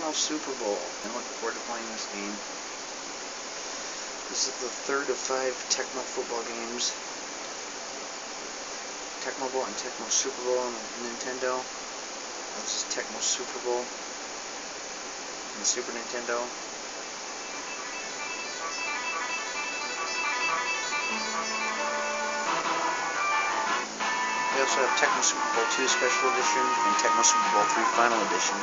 Tecmo Super Bowl. I'm looking forward to playing this game. This is the third of 5 Tecmo football games. Tecmo Bowl and Tecmo Super Bowl on the Nintendo. This is Tecmo Super Bowl on the Super Nintendo. We also have Tecmo Super Bowl 2 Special Edition and Tecmo Super Bowl 3 Final Edition.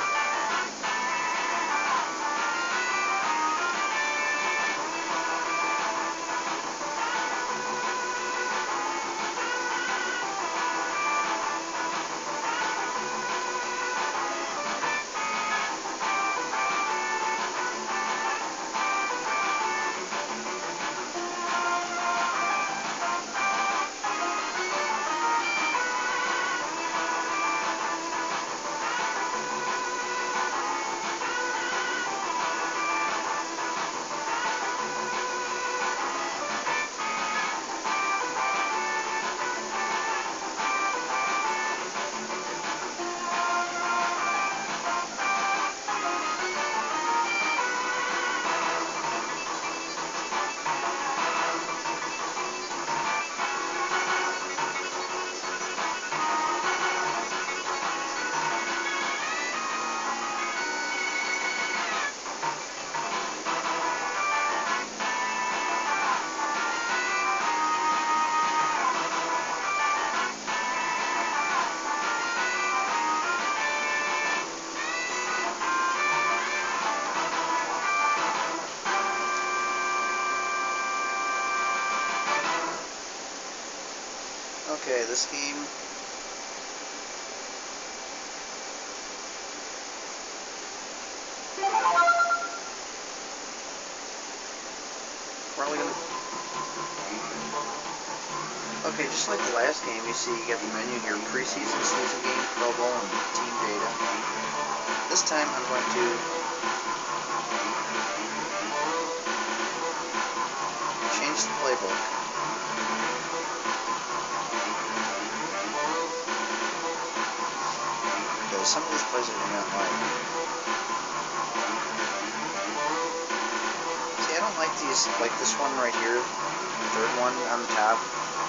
Okay, this game probably gonna. Okay, just like the last game, you see you get the menu here: preseason, season game, Pro Bowl, and team data. This time I'm going to change the playbook. Because some of these plays I do not like. See, I don't like these, like this one right here, the third one on the top.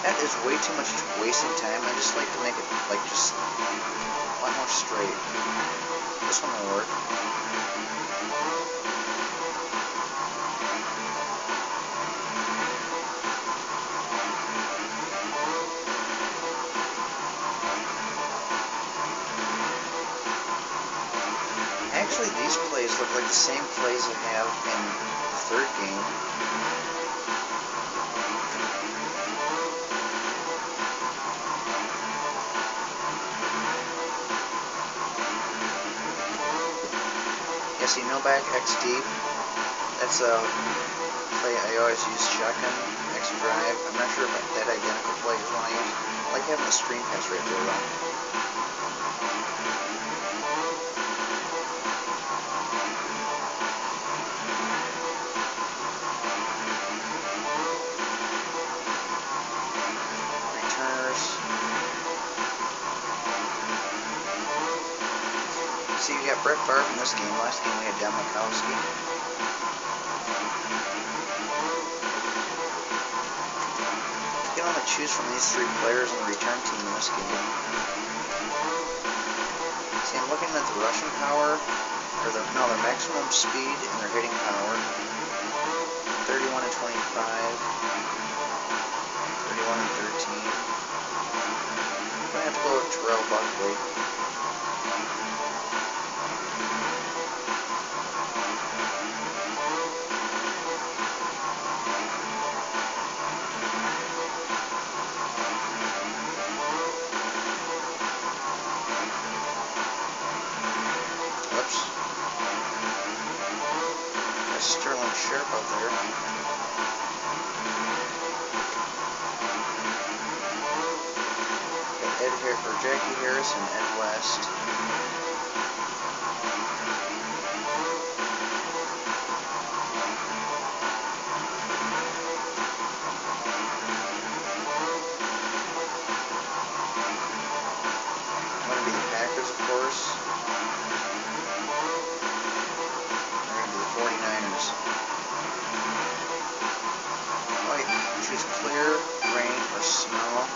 That is way too much wasting time. I just like to make it, like, just a lot more straight. This one will work. Actually, these plays look like the same plays I have in the third game. Yeah, see, no back XD. That's a play I always use. Shotgun X drive. I'm not sure if that identical play is one I use. I like having the screen pass right there, though. See, you got Brett Favre in this game. Last game we had Dan Mikowski. You can only choose from these 3 players in the return team in this game. See, I'm looking at the rushing power, or their maximum speed and their hitting power. 31 and 25, 31 and 13. I'm gonna have to go with Terrell Buckley. Sterling Sharp up there. Got Ed here for Jackie Harris and Ed West. I'm going to be the Packers, of course. choose clear, rain, or snow.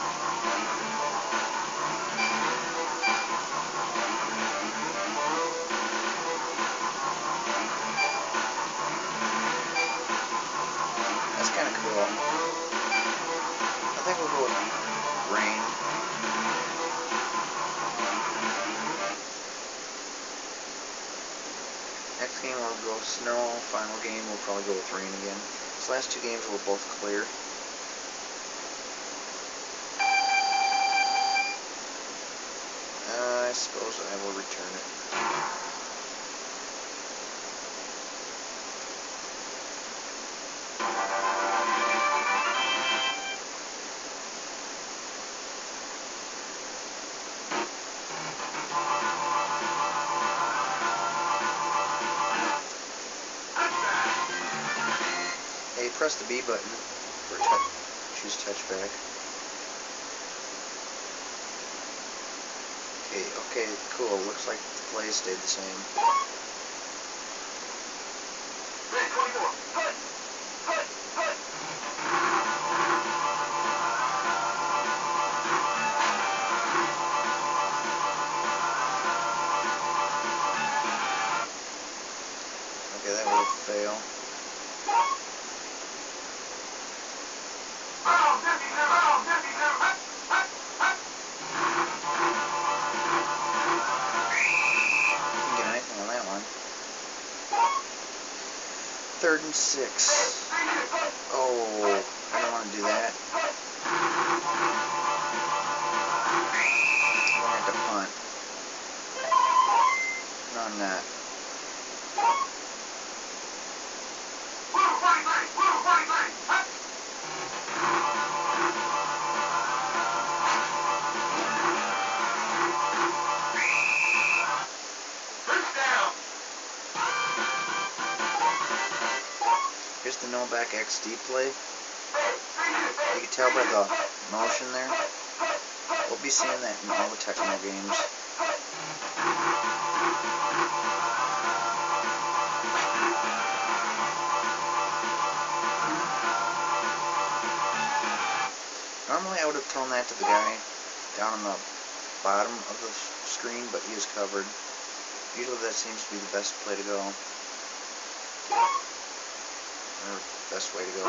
That's kind of cool. I think we'll go with rain. Next game we'll go snow. Final game we'll probably go with rain again. These last two games were both clear. I suppose I will return it. Hey, press the B button for choose touchback. Okay, cool. Looks like the play stayed the same. Okay, that was a fail. Didn't get anything on that one. 3rd and 6. Oh, I don't want to do that. I'm going to have to punt. No, I'm not. Here's the no back XD play. You can tell by the motion there. We'll be seeing that in all the Tecmo games. Normally I would have thrown that to the guy down on the bottom of the screen, but he is covered. Usually that seems to be the best play to go. Or best way to go.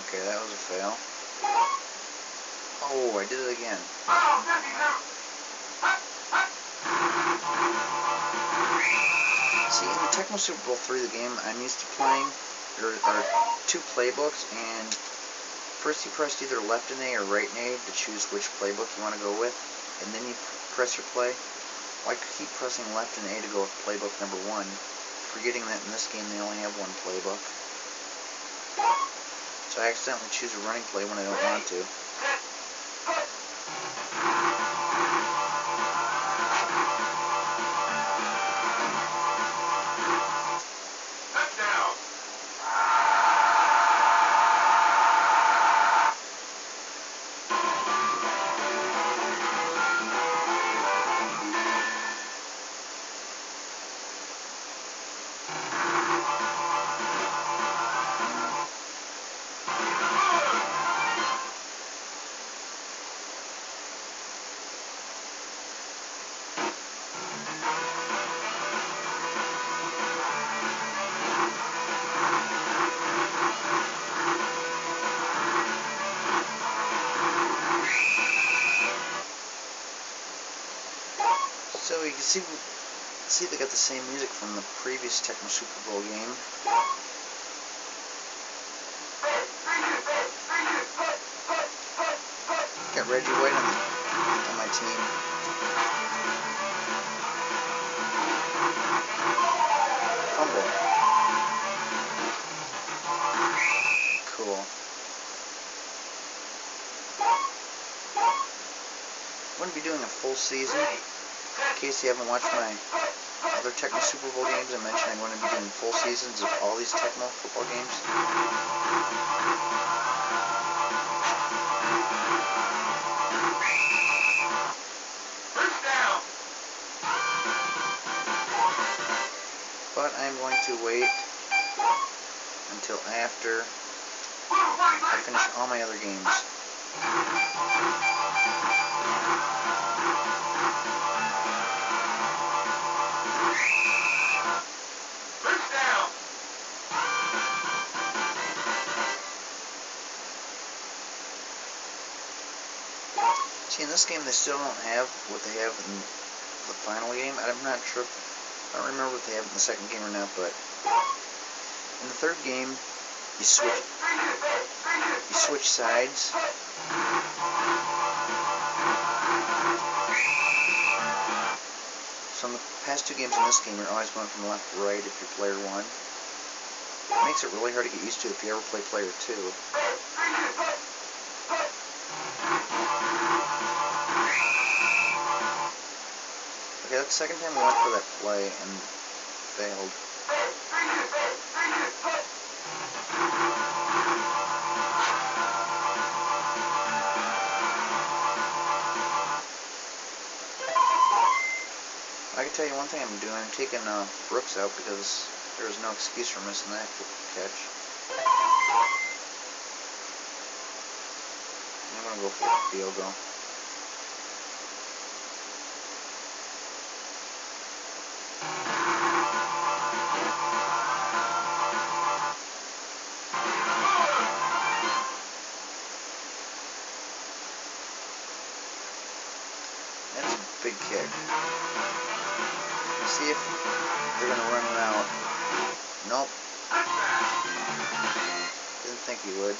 Okay, that was a fail. Oh, I did it again. See, in the Tecmo Super Bowl 3, the game I'm used to playing, there are 2 playbooks, and first you press either left and A or right and A to choose which playbook you want to go with, and then you press your play. Well, I keep pressing left and A to go with playbook number 1, forgetting that in this game they only have 1 playbook. So I accidentally choose a running play when I don't want to. So you can see they got the same music from the previous Tecmo Super Bowl game. Got Reggie White on my team. Fumble. Cool. going to be doing a full season. In case you haven't watched my other Tecmo Super Bowl games, I mentioned I'm going to be doing full seasons of all these Tecmo football games. But I'm going to wait until after I finish all my other games. See, in this game they still don't have what they have in the final game. I'm not sure, I don't remember what they have in the second game or not, but in the third game, you switch sides. So in the past two games in this game, you're always going from left to right if you're player 1. It makes it really hard to get used to if you ever play player 2. Okay, that's the second time I went for that play and failed. I can tell you one thing I'm doing. I'm taking Brooks out because there is no excuse for missing that catch. I'm going to go for a field goal. That's a big kick. See if they're going to run it out. Nope. Didn't think he would.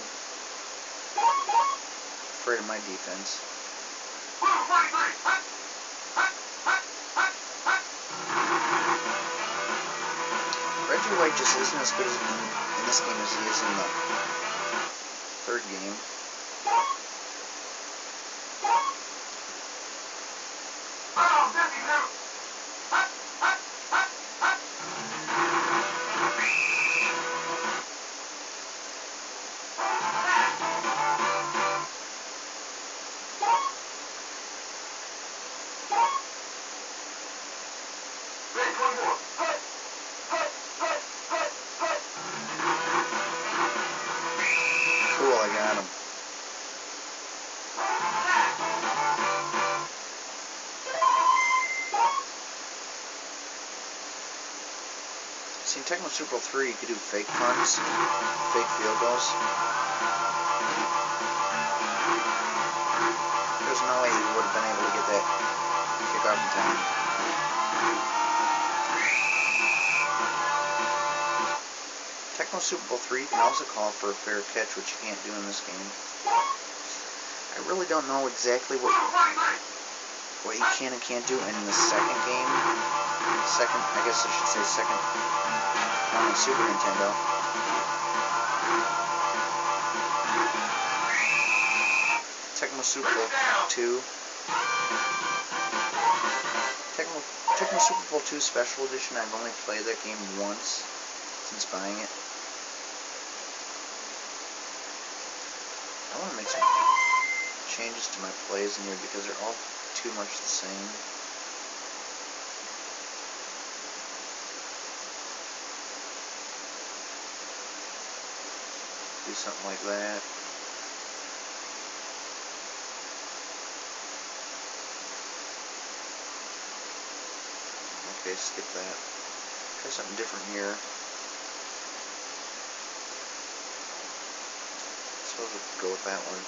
Afraid of my defense. Reggie White just isn't as good in this game as he is in the third game. Cool, I got him. See, in Tecmo Super Bowl 3, you could do fake punts, fake field goals. There's no way he would have been able to get that kick off in time. Tecmo Super Bowl 3, you can also call for a fair catch, which you can't do in this game. I really don't know exactly what you can and can't do in the second game. I guess I should say second on the Super Nintendo. Tecmo Super Bowl 2. Tecmo Super Bowl 2 Special Edition, I've only played that game once since buying it. I want to make some changes to my plays in here because they're all too much the same. Do something like that. Okay, skip that. Try something different here. I suppose we could go with that one.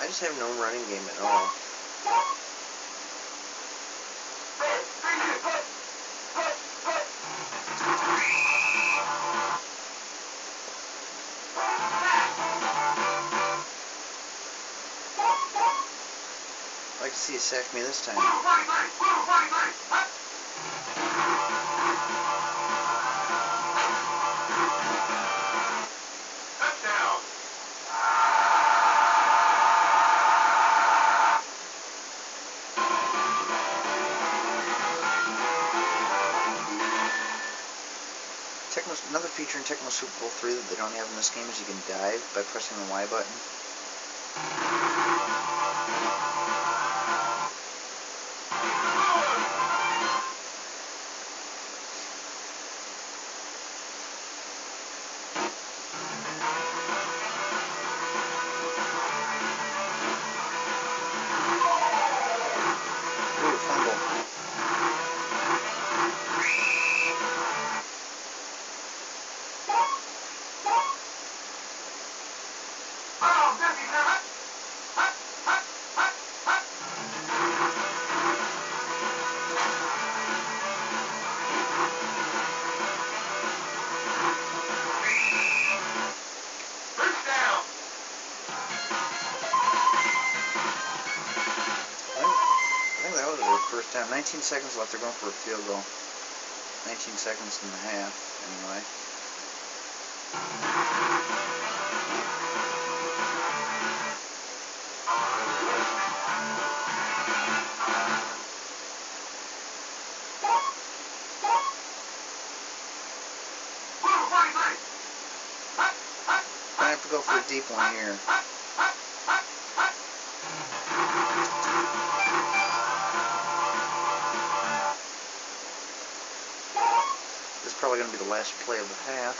I just have no running game at all. I can see he sacked me this time. Another feature in Tecmo Super Bowl 3 that they don't have in this game is you can dive by pressing the Y button. Ooh, fumble. I think that was their first time. 19 seconds left. They're going for a field goal. 19 seconds and a half, anyway. I have to go for a deep one here. This is probably going to be the last play of the half.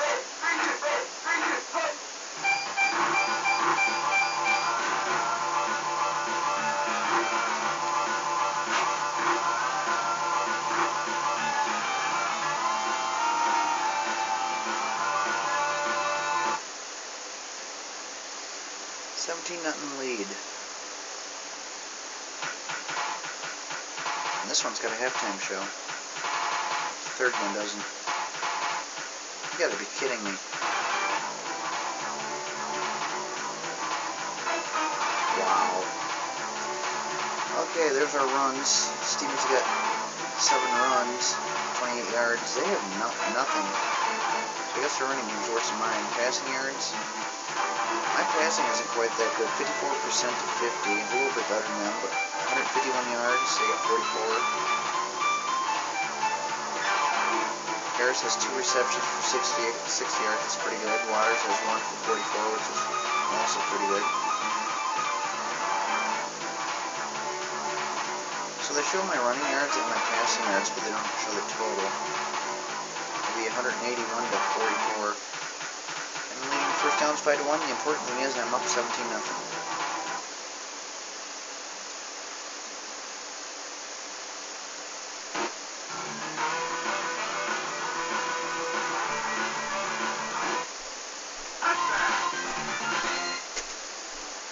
17-0 lead. And this one's got a halftime show. The third one doesn't. You gotta be kidding me. Wow. Okay, there's our runs. Steven's got 7 runs, 28 yards. They have nothing. So I guess their running game's worse than mine. Passing yards. My passing isn't quite that good. 54% to 50. A little bit better than them, but 151 yards. They got 44. Harris has 2 receptions for 60 yards. That's pretty good. Waters has 1 for 44, which is also pretty good. So they show my running yards and my passing yards, but they don't show the total. It'll be 181 to 44. I'm leading first downs 5-1. The important thing is I'm up 17-0.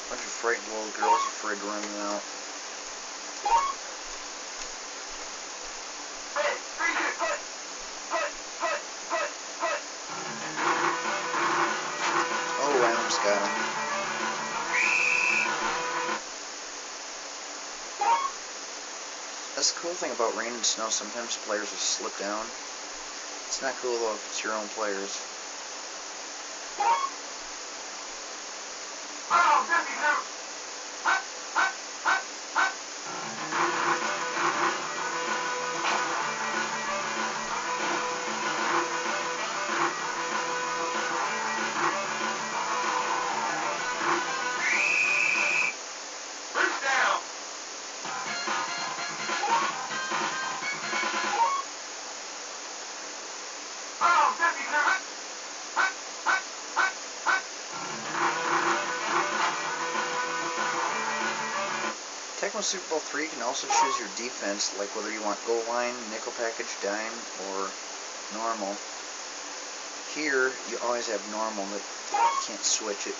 Bunch of frightened little girls afraid to run out. Oh, I almost got him. That's the cool thing about rain and snow. Sometimes players will slip down. It's not cool though if it's your own players. Tecmo Super Bowl 3 can also choose your defense, like whether you want goal line, nickel package, dime, or normal. Here, you always have normal, but you can't switch it.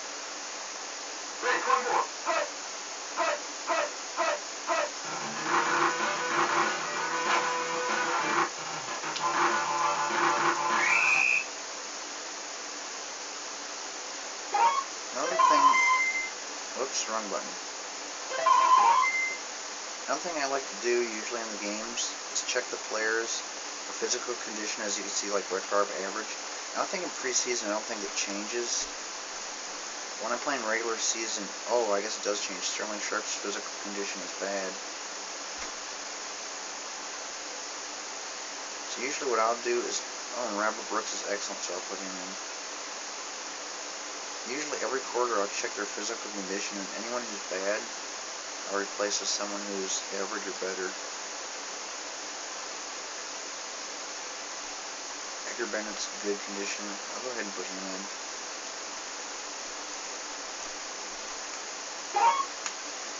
Another thing, oops, wrong button. Another thing I like to do usually in the games is check the players' physical condition, as you can see, like red bar average. I don't think in preseason, I don't think it changes. When I'm playing regular season, oh, I guess it does change. Sterling Sharp's physical condition is bad. So usually what I'll do is, oh, and Robert Brooks is excellent, so I'll put him in. Usually every quarter I'll check their physical condition, and anyone who's bad, I'll replace with someone who's average or better. Edgar Bennett's good condition. I'll go ahead and put him in.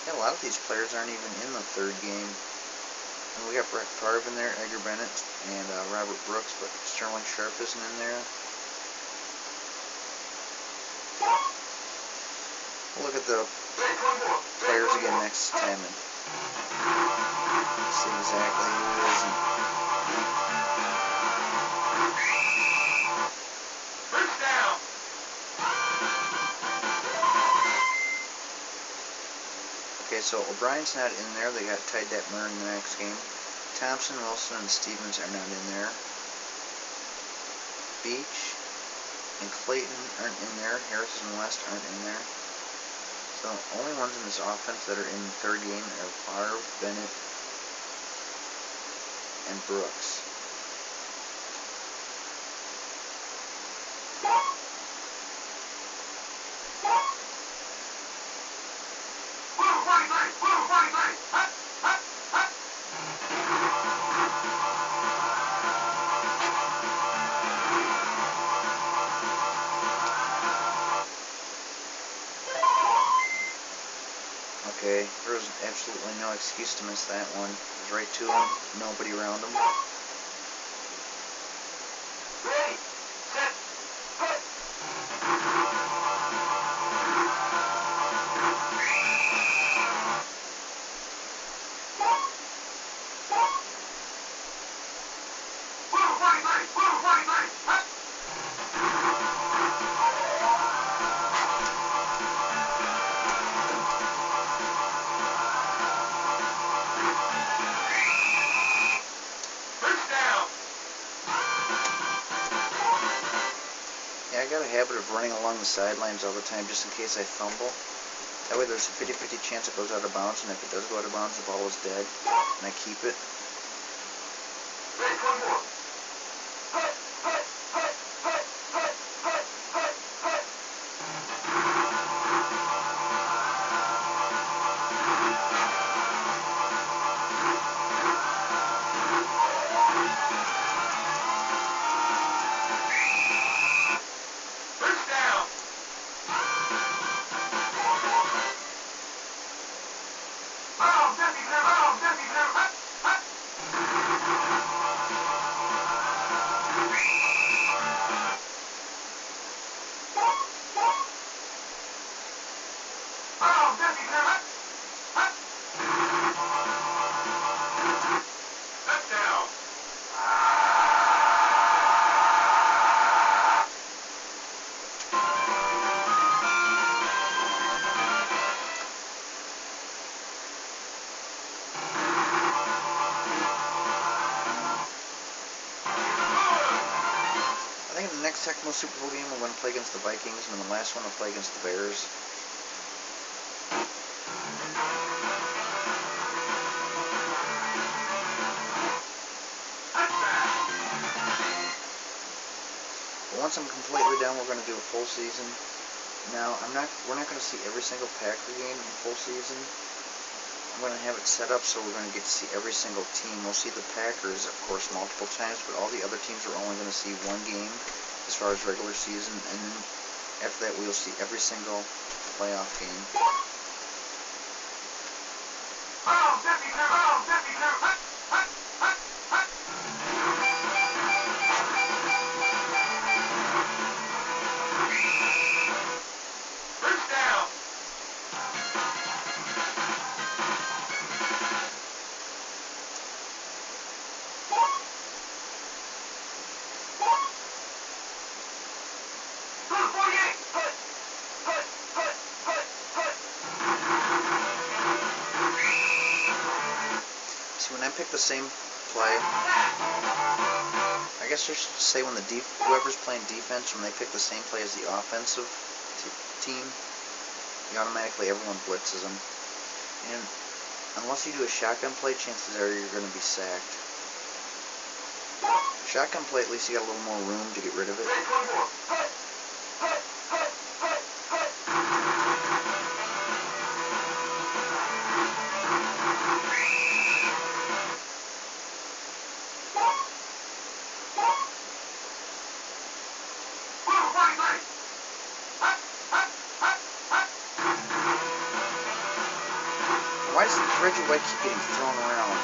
Yeah, a lot of these players aren't even in the third game. And we got Brett Favre in there, Edgar Bennett, and Robert Brooks, but Sterling Sharp isn't in there. We'll look at the players again next time and see exactly who it is. Okay, so O'Brien's not in there. They got Ty Detmer in the next game. Thompson, Wilson, and Stevens are not in there. Beach and Clayton aren't in there. Harris and West aren't in there. So the only ones in this offense that are in the third game are Favre, Bennett, and Brooks. Okay, there was absolutely no excuse to miss that one. It was right to him, nobody around him. Yeah, I got a habit of running along the sidelines all the time just in case I fumble. That way there's a 50-50 chance it goes out of bounds, and if it does go out of bounds, the ball is dead, and I keep it. I think in the next Tecmo Super Bowl game, we're going to play against the Vikings, and in the last one, we'll play against the Bears. But once I'm completely done, we're going to do a full season. Now, we're not going to see every single Packer game in full season. I'm going to have it set up so we're going to get to see every single team. We'll see the Packers, of course, multiple times, but all the other teams are only going to see one game as far as regular season, and then after that we'll see every single playoff game. See, when I pick the same play, I guess I should say when whoever's playing defense, when they pick the same play as the offensive team, everyone blitzes them. And unless you do a shotgun play, chances are you're going to be sacked. Shotgun play, at least you got a little more room to get rid of it. Why does the Reggie White keep getting thrown around?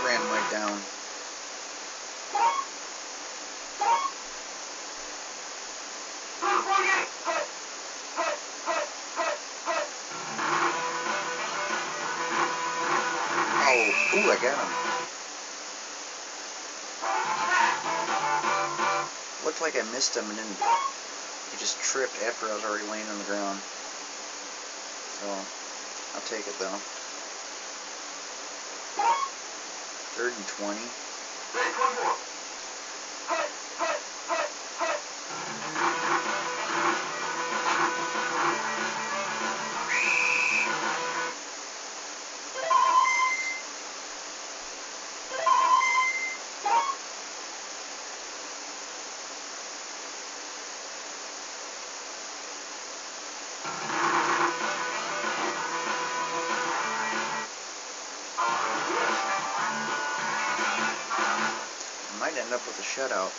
Ran right down. Oh, ooh, I got him. Looked like I missed him, and then he just tripped after I was already laying on the ground. So, I'll take it though. 3rd and 20. Might end up with a shutout.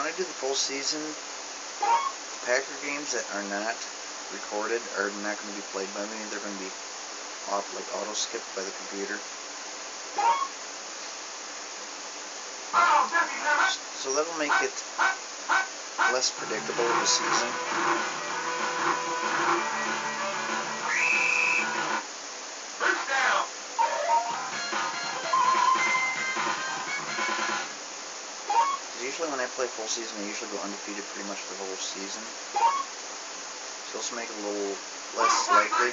I do the full season, the Packer games that are not recorded are not going to be played by me. They're going to be auto skipped by the computer. So that'll make it less predictable of a season. Usually when I play full season, I usually go undefeated pretty much the whole season. So this will make it a little less likely.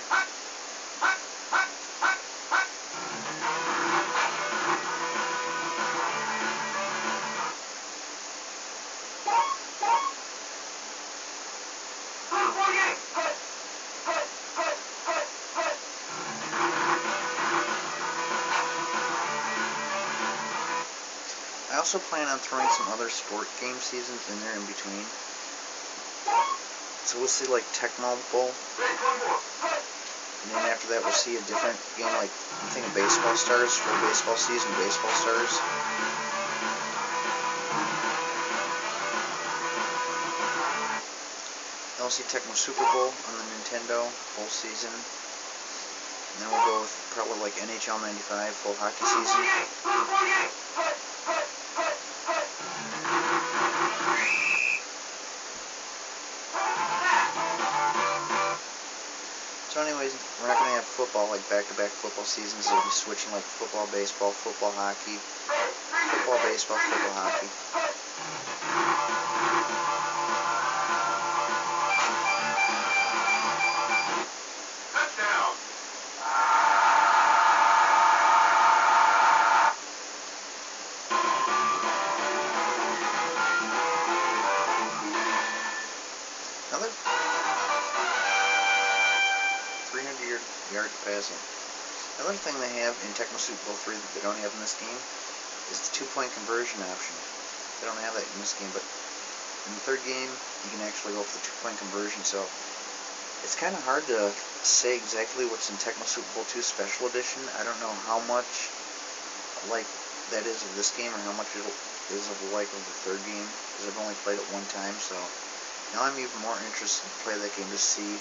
also plan on throwing some other sport game seasons in there in between. So we'll see like Tecmo Bowl. And then after that we'll see a different game like I'm thinking Baseball Stars for baseball season, Baseball Stars. Then we'll see Tecmo Super Bowl on the Nintendo, full season. And then we'll go with probably like NHL 95, full hockey season. So anyways, we're not going to have football, like back-to-back football seasons. It'll be switching like football, baseball, football, hockey. Football, baseball, football, hockey. Touchdown! Another 300-yard passing. Another thing they have in Tecmo Super Bowl 3 that they don't have in this game is the 2-point conversion option. They don't have that in this game, but in the third game, you can actually go for the 2-point conversion. So it's kind of hard to say exactly what's in Tecmo Super Bowl 2 Special Edition. I don't know how much like that is of this game or how much it is of like of the third game, because I've only played it one time. So now I'm even more interested to play that game to see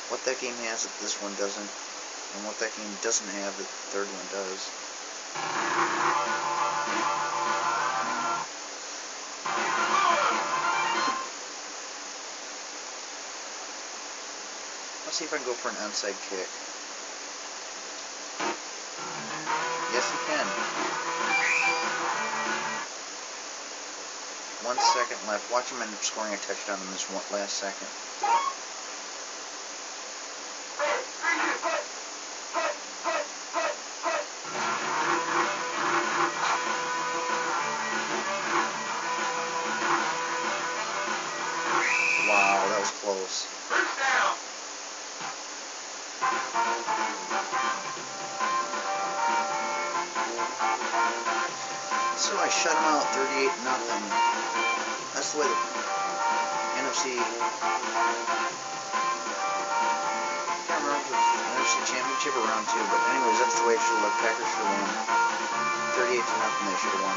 what that game has that this one doesn't, and what that game doesn't have that the third one does. Let's see if I can go for an onside kick. Yes, you can. 1 second left. Watch him end up scoring a touchdown in this last second. Wow, that was close. So I shut him out 38-0. That's the way the NFC. I can't remember if it was the NFC Championship or round 2, but anyways, that's the way it should look. Packers should have won. 38-0, they should have won.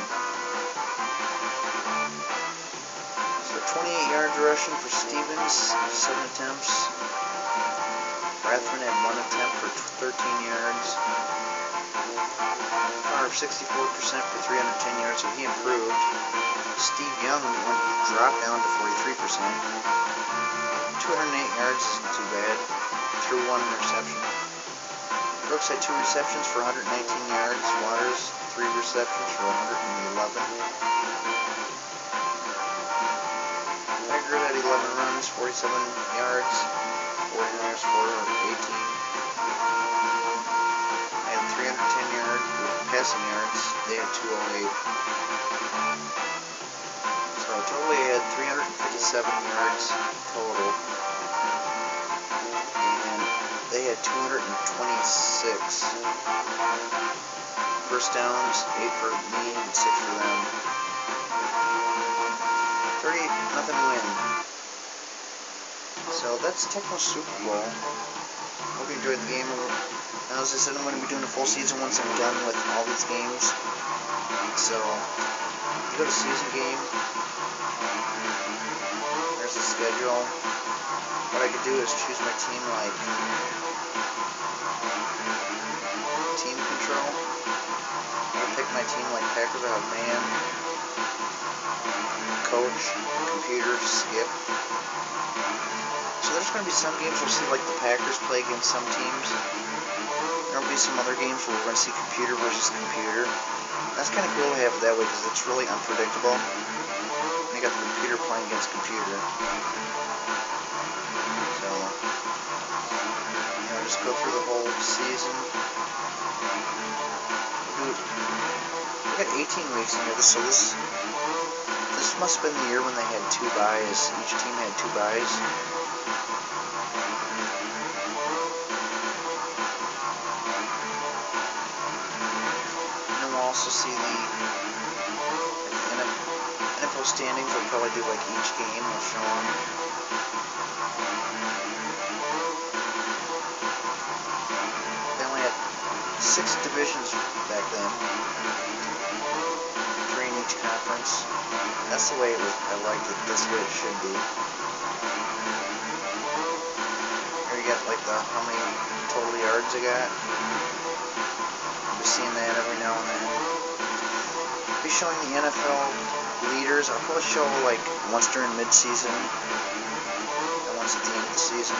So 28 yards rushing for Stevens, 7 attempts. Rathman had 1 attempt for 13 yards. Power of 64% for 310 yards, so he improved. Steve Young dropped down to 43%. 208 yards isn't too bad. Threw 1 interception. Brooks had 2 receptions for 119 yards. Waters, 3 receptions for 111. Tiger had 11 runs, 47 yards. 49ers 418. They had 310 yards passing yards. They had 208. So totally had 357 yards total. And they had 226. First downs, 8 for me and 6 for them. 38-0 win. So that's Tecmo Super Bowl. Hope you enjoyed the game. And as I said, I'm going to be doing a full season once I'm done with all these games. So, you go to season game. There's the schedule. What I could do is choose my team like team control. I'll pick my team like Packers. I have man, coach, computer, skip. So there's going to be some games we'll see like the Packers play against some teams. There will be some other games where we're going to see computer versus computer. That's kind of cool to have it that way because it's really unpredictable. And you got the computer playing against computer. So, just go through the whole season. We got 18 weeks in here, so this must have been the year when they had 2 byes. Each team had 2 byes. And then we'll also see the NFL standings. We'll probably do like each game. We'll show them. They only had 6 divisions back then, 3 in each conference. That's the way it was. I liked it. That's the way it should be. Here you got like the how many total yards I got. I'll be seeing that every now and then. I'll be showing the NFL leaders. I'll probably show like once during mid-season and once at the end of the season.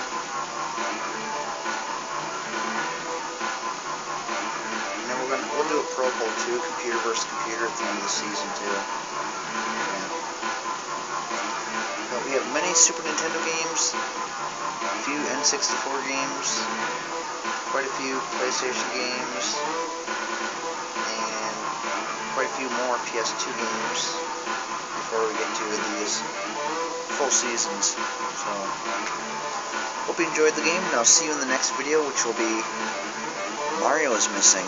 And then we'll do a Pro Bowl too, computer versus computer at the end of the season too. Yeah. But we have many Super Nintendo games, a few N64 games, quite a few PlayStation games, and quite a few more PS2 games before we get to these full seasons. So, hope you enjoyed the game, and I'll see you in the next video, which will be Mario is Missing.